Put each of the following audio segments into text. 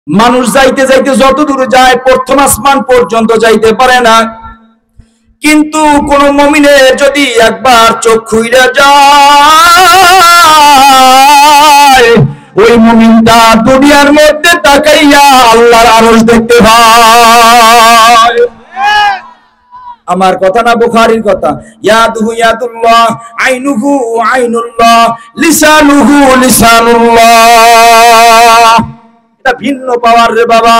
মানুষ যাইতে যাইতে যত দূর যায় প্রথম আসমান পর্যন্ত যাইতে পারে না, কিন্তু কোন মুমিনের যদি একবার চোখ খুইলা যায় ওই মুমিনটা দুনিয়ার মধ্যে তাকাইয়া আল্লাহর আরশ দেখতে পায়। আমার কথা না, বুখারীর কথা। ইয়াদুহু ইয়াদুল্লাহ, আইনুহু আইনুল্লাহ, লিসানুহু লিসানুল্লাহ। এটা ভিন্ন পাওয়ার রে বাবা।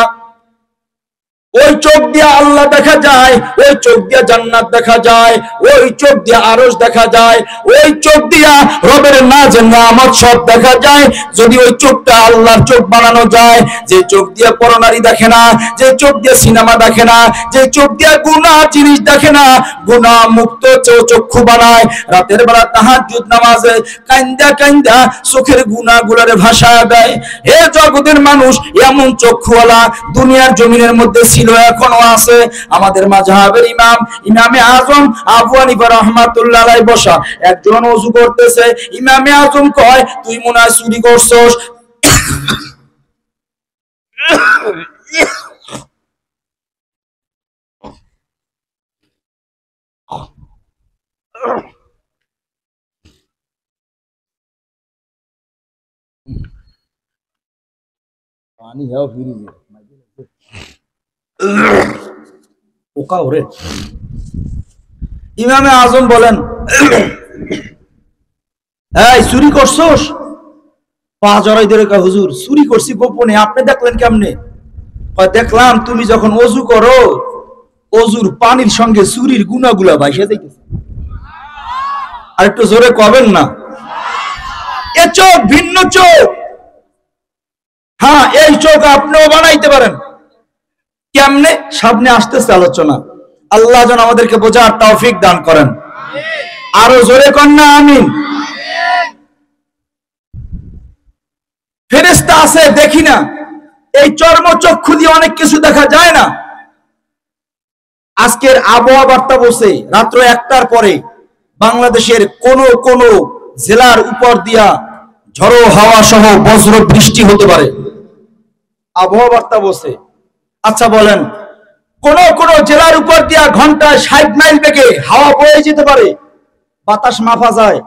ওই চোখ দিয়ে আল্লাহ দেখা যায়, ওই চোখ দিয়ে জান্নাত দেখা যায়, ওই চোখ দিয়ে আরশ দেখা যায়, ওই চোখ দিয়ে রবের নিয়ামত সব দেখা যায়। যদি ওই চোখটা আল্লাহর চোখ বানানো যায়, যে চোখ দিয়ে পরনারী দেখে না, যে চোখ দিয়ে সিনেমা দেখে না, যে চোখ দিয়ে গুনাহ জিনিস দেখে না, গুনাহ মুক্ত চক্ষু বানায়, রাতের বেলা তাহাজ্জুদ নামাজে কান্দা কান্দা চোখের গুনাহগুলোরে ভাসায় দেয়। হে জগতের মানুষ, এমন চক্ষুওয়ালা দুনিয়ার জমিনের মধ্যে এখনো আছে। আমাদের মাযহাবের ইমামে আজম আবু হানিফা রাহমাতুল্লাহ আলাইহি বসা একজন ওযু করতেছে। ইমামে আজম কয়, তুই মনে হয় চুরি করছস। পানি হাও ফিরিজে ওকা ওরে। ইমামে আজম বলেন, এই চুরি করছস? পা জড়াই ধরে কয়, হুজুর চুরি করছি গোপনে, আপনি দেখলেন কেমনে? কয়, দেখলাম তুমি যখন ওযু করো ওযুর পানির সঙ্গে চুরির গুনাহগুলা ভাইসা যাইতেছে। আর একটু জোরে কবেন না? এ চোখ ভিন্ন চোখ। হ্যাঁ, এই চোখ আপনিও বানাইতে পারেন। কেমনে? সামনে আসতেছে আলোচনা। আল্লাহ যেন আমাদেরকে বোঝার তৌফিক দান করেন। আরো জোরে কন্যা আমিন। ফেরেশতা আছে দেখি না, এই চর্মচক্ষু দিয়ে অনেক কিছু দেখা যায় না। আজকের আবহাওয়া বার্তা বলছে রাত্র 1টার পরে বাংলাদেশের কোন কোন জেলার উপর দিয়া ঝড়ো হাওয়া সহ বজ্র বৃষ্টি হতে পারে। আবহাওয়া বার্তা বলছে। আচ্ছা বলেন, কোন কোন জেলার উপর দিয়া ঘন্টায় 60 মাইল বেগে হাওয়া বয়ে যেতে পারে, বাতাস মাপা যায়?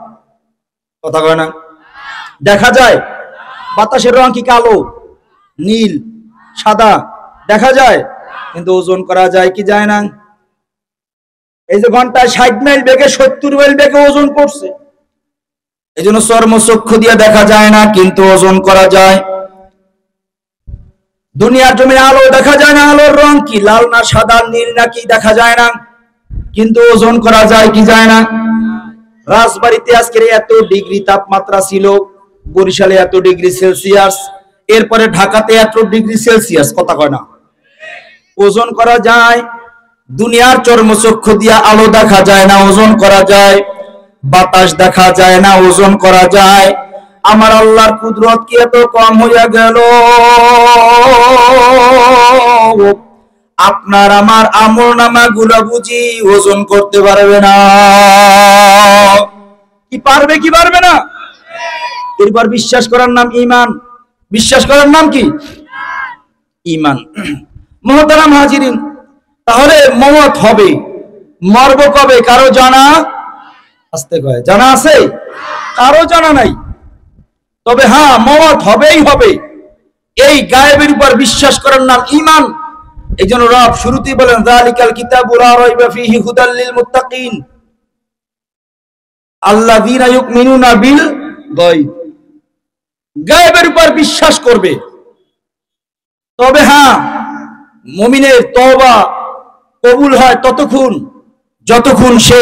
কথা কয় না? দেখা যায়? বাতাসের রং কি কালো, নীল, সাদা? দেখা যায়, কিন্তু ওজন করা যায় কি যায় না? এই যে ঘন্টায় 60 মাইল বেগে 70 মাইল বেগে ওজন করছে, এই জন্য চর্মচক্ষু দিয়ে দেখা যায় না, কিন্তু ওজন করা যায়। দুনিয়ার জমিনে আলো দেখা যায় না, আলোর রং কি, লাল না সাদা নীল না কি দেখা যায় না, কিন্তু ওজন করা যায় কি যায় না? রাজবাড়িতে আজকের এত ডিগ্রি তাপমাত্রা ছিল, বরিশালে এত ডিগ্রি সেলসিয়াস, এরপরে ঢাকাতে এত ডিগ্রি সেলসিয়াস। কথা কয় না? ওজন করা যায়। দুনিয়ার চর্মচক্ষু দিয়ে আলো দেখা যায় না, ওজন করা যায়। বাতাস দেখা যায় না, ওজন করা যায়। আমার আল্লাহর কুদরত কি এত কম হইয়া গেল? আপনার আমার আমলনামা গুলা বুঝি ওজন করতে পারবে না? কি পারবে কি পারবে না? এরপর বিশ্বাস করার নাম ঈমান। বিশ্বাস করার নাম কি? ঈমান। মুহতারাম হাজিরিন, তাহলে মওত হবে, মরব কবে কারো জানা? আস্তে কয়, জানা আছে? কারো জানা নাই। তবে হ্যাঁ, মওত হবেই হবে। এই গায়েবের উপর বিশ্বাস করার নাম ঈমান। এইজন্য রব শুরুতেই বলেন, যালিকাল কিতাবু লা রাইবা ফীহি হুদাল লিল মুত্তাকিন আল্লাযীনা ইউমিনুনা বিল গায়ব। গায়েবের উপর বিশ্বাস করবে। তবে হ্যাঁ, মুমিনের তওবা কবুল হয় ততক্ষণ যতক্ষণ সে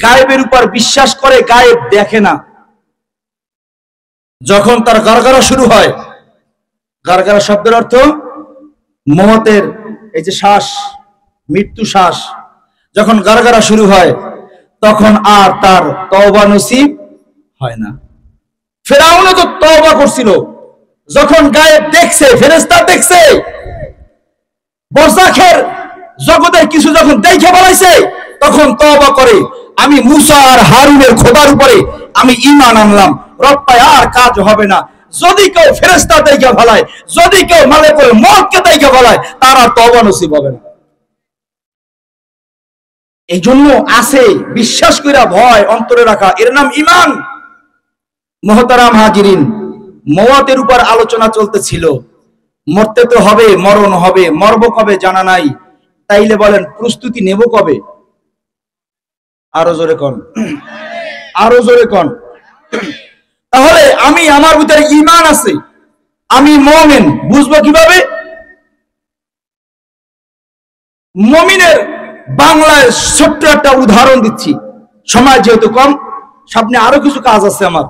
গায়েবের উপর বিশ্বাস করে, গায়েব দেখে না। যখন তার গারগারা শুরু হয়, গারগারা শব্দের অর্থ মওতের, এই যে শ্বাস, মৃত্যু শ্বাস, যখন গারগারা শুরু হয় তখন আর তার তওবা নসিব হয় না। ফেরাউনও তো তওবা করছিল, যখন গায়েব দেখছে, ফেরেশতা দেখছে, বরজাখের জগতের কিছু যখন দেখে বলাইছে, তখন তওবা করে, আমি মুসা আর হারুনের খোদার উপরে আমি ঈমান আনলাম, রব পায় আর কাজ হবে না, যদি কেউ ফেরেশতা তাইকা ফেলায়, যদি কেউ মালাকুল মউতকে তাইকা ফেলায়, তারা তওবা নসিব হবে না। এই জন্য আছে বিশ্বাস কইরা ভয় অন্তরে রাখা, এর নাম ঈমান। মুহতারাম হাজিরিন, মওয়াতের উপর আলোচনা চলতেছিল। মরতে তো হবে, মরণ হবে, মরব কবে জানা নাই, তাইলে বলেন প্রস্তুতি নেব কবে? আরো জোরে কোন, আরো জোরে কোন। তাহলে আমি, আমার ভিতরে ঈমান আছে, আমি মুমিন, বুঝবো কিভাবে? মুমিনের বাংলায় ছোট্ট একটা উদাহরণ দিচ্ছি, সময় যেহেতু কম, সামনে আরো কিছু কাজ আছে আমার।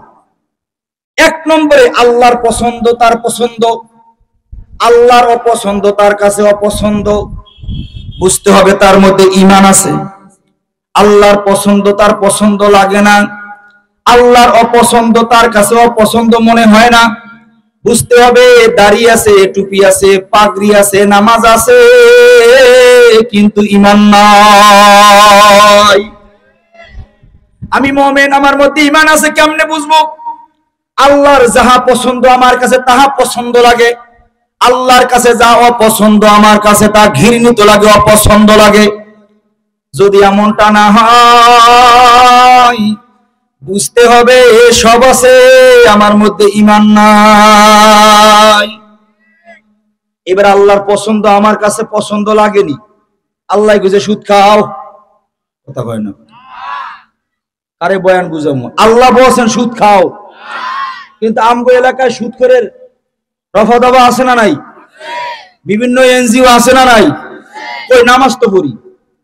এক নম্বরে আল্লাহর পছন্দ তার পছন্দ, আল্লাহর অপছন্দ তার কাছে অপছন্দ, বুঝতে হবে তার মধ্যে ঈমান আছে। আল্লাহর পছন্দ তার পছন্দ লাগে না, আল্লাহর অপছন্দ তার কাছে অপছন্দ মনে হয় না, বুঝতে হবে দাড়ি আছে, টুপি আছে, পাগড়ি আছে, নামাজ আছে, কিন্তু ঈমান নাই। আমি মুমিন, আমার মধ্যে ঈমান আছে, কেমনে বুঝবো? আল্লাহর যাহা পছন্দ আমার কাছে তাহা পছন্দ লাগে, আল্লাহর কাছে যা অপছন্দ আমার কাছে তা ঘৃণিত লাগে, অপছন্দ লাগে। যদি এমনটা না হয়, বুঝতে হবে সব আছে, আমার মধ্যে ঈমান নাই। এবার আল্লাহর পছন্দ আমার কাছে পছন্দ লাগেনি, আল্লাহ বুঝে সুদ খাও, কথা কয় না, আরে বয়ান বুঝাবো, আল্লাহ বলছেন সুদ খাও, কিন্তু আমগো এলাকায় সুদখোরের রফা দফা আছে না নাই? বিভিন্ন এনজিও আছে না নাই? ওই নামাজ তো পড়ি,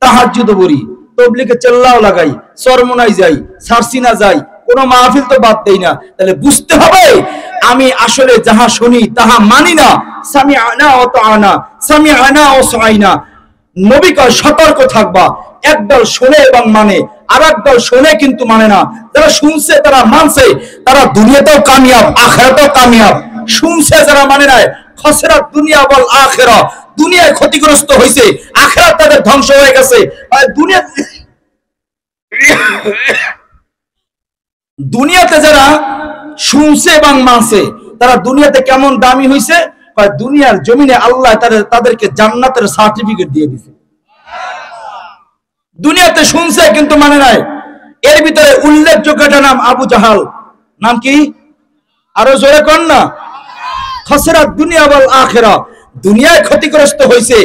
তাহাজ্জুদ পড়ি, তাবলীগে চেল্লাও লাগাই, চরমোনাই যাই, সারসিনা যাই, কোন মাহফিল তো বাদ দেই না। তাহলে বুঝতে হবে আমি আসলে যাহা শুনি তাহা মানি না। সামিআনা ওয়া তাআনা, সামিআনা ওয়া সাইনা। নবী কয় সতর্ক থাকবা, একদল শুনে এবং মানে, আর একদল শুনে কিন্তু মানে না। যারা শুনছে তারা মানছে, তারা দুনিয়াতেও কামিয়াব, আখিরাতেও কামিয়াব। শুনছে যারা মানে নাই, খসরা দুনিয়া ওয়াল আখিরা, দুনিয়ায় ক্ষতিগ্রস্ত হয়েছে, আখিরাত তাদের ধ্বংস হয়ে গেছে। দুনিয়াতে যারা শুনছে এবং মানছে, তারা দুনিয়াতে কেমন দামি হয়েছে? দুনিয়ার জমিনে আল্লাহ তাদেরকে জান্নাতের সার্টিফিকেট দিয়ে দিয়েছে। দুনিয়াতে শুনছে কিন্তু মানে নাই। এর ভিতরে উল্লেখযোগ্য একটা নাম আবু জাহাল। নাম কি? আরো জোরে কোন না। খসরা দুনিয়া ওয়াল আখিরা, দুনিয়ায় ক্ষতিগ্রস্ত হয়েছে,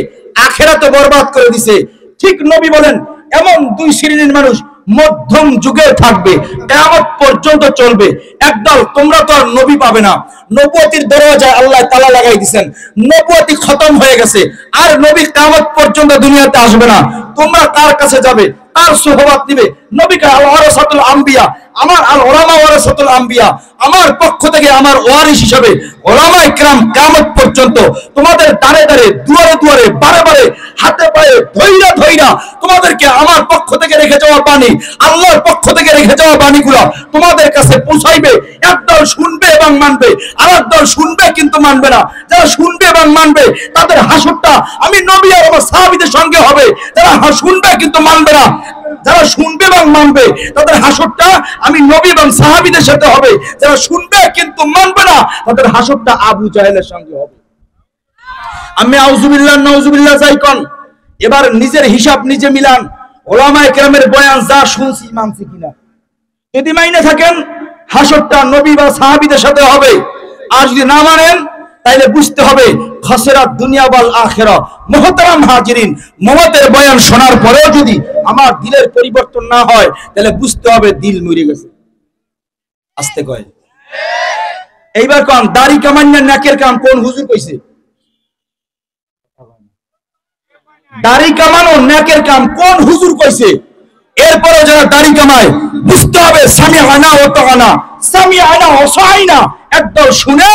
আখিরাতে বরবাদ করে দিছে। ঠিক নবী বলেন এমন দুই শ্রেণীর মানুষ মধ্যম যুগে থাকবে, কিয়ামত পর্যন্ত চলবে। একদল, তোমরা তো আর নবী পাবে না, নবুয়তির দরজায় আল্লাহ তালা লাগাই দিবেন, নবুয়তি খতম হয়ে গেছে, আর নবী কিয়ামত পর্যন্ত দুনিয়াতে আসবে না। তোমরা কার কাছে যাবে, কার সুহবত নিবে? নবীকে আল ওয়ারাসাতুল আম্বিয়া, আমার আল উলামা ওয়ারাসাতুল আম্বিয়া, আমার পক্ষ থেকে আমার ওয়ারিস হিসেবে উলামায়ে কিরাম কিয়ামত পর্যন্ত তোমাদের দাঁড়ে দাঁড়ে, দুয়ারে দুয়ারে, বারে বারে, হাতে পায়ে ধইরা ধইরা তোমাদেরকে আমার পক্ষ থেকে রেখে যাওয়া বাণী, আল্লাহর পক্ষ থেকে রেখে যাওয়া বাণীগুলো তোমাদের কাছে পৌঁছাইবে। একদল শুনবে এবং মানবে, আর একদল শুনবে কিন্তু মানবে না। যারা শুনবে এবং মানবে তাদের হাসরটা আমি নবী আর আমার সাহাবীদের সঙ্গে হবে। যারা শুনবে কিন্তু মানবে না, যারা শুনবে এবং মানবে তাদের হাসরটা আমি নবী এবং সাহাবীদের সাথে হবে। যারা শুনবে কিন্তু মানবে না তাদের হাসরটা আবু জাহেলের সঙ্গে হবে। আমি আউযুবিল্লাহ নাউযুবিল্লাহ যাই কোন। এবার নিজের হিসাব নিজে মিলান, উলামায়ে কেরামের বয়ান যা শুনছি মানছি কিনা। যদি মাইনে থাকেন হাসরটা নবী বা সাহাবীদের সাথে হবে, আর যদি না মানেন তাইলে বুঝতে হবে খসরাত দুনিয়া ওয়াল আখিরা। মুহতারাম হাজিরিন, মওয়াতের বয়ান শোনার পরেও যদি আমার দিলের পরিবর্তন না হয় তাহলে বুঝতে হবে দিল মরে গেছে। আস্তে কয়। এইবার কোন দাড়ি কামান্না নাকের কাম কোন হুজুর কইছে? দাড়ি কামানো নাকের কাম কোন হুজুর কইছে? এরপরে যারা দাড়ি কামায় বুঝতে হবে সামিআনা ওয়া তাআনা, সামিআনা ওয়া সাইনা। একদল শুনে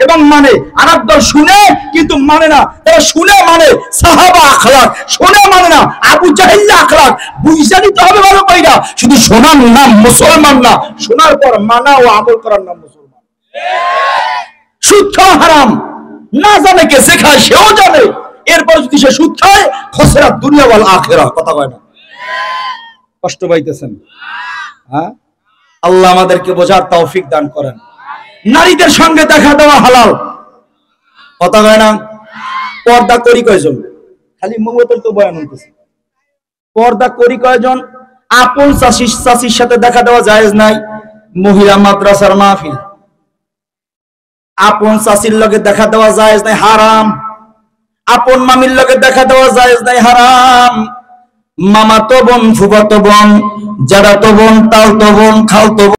এবং মানে, আর একদল শুনে কিন্তু মানে না। তারা শুনে মানে সাহাবা আখলাক, শুনে মানে না আবু জাহেল আখলাক। বুঝা নিতে হবে ভালো কইরা, শুধু শোনার নাম মুসলমান না, শোনার পর মানা ও আমল করার নাম মুসলমান। সুদ খাওয়া হারাম, না জানে কে শেখায়, সেও জানে। এরপর যদি সে সুদ খায় খসরাত দুনিয়া ওয়াল আখিরা। কথা কয় না? কষ্ট পাইতেছেন? হ্যাঁ, আল্লাহ আমাদেরকে বোঝার তৌফিক দান করেন। নারীদের সঙ্গে দেখা দেওয়া হালাল, কথা হয় না? পর্দা করি কয়জন? খালি মৌতের তো বয়ান হইতেছে। পর্দা করি কয়জন? আপন চাচির সাথে দেখা দেওয়া জায়েজ নাই। মহিলা মাদ্রাসার মাহফিল, আপন চাচির লগে দেখা দেওয়া জায়েজ নাই, হারাম। আপন মামির লগে দেখা দেওয়া জায়েজ নাই, হারাম। মামাতো বোন, ফুফাতো বোন, জাড়াতো বোন, তালতো বোন, খালতো বোন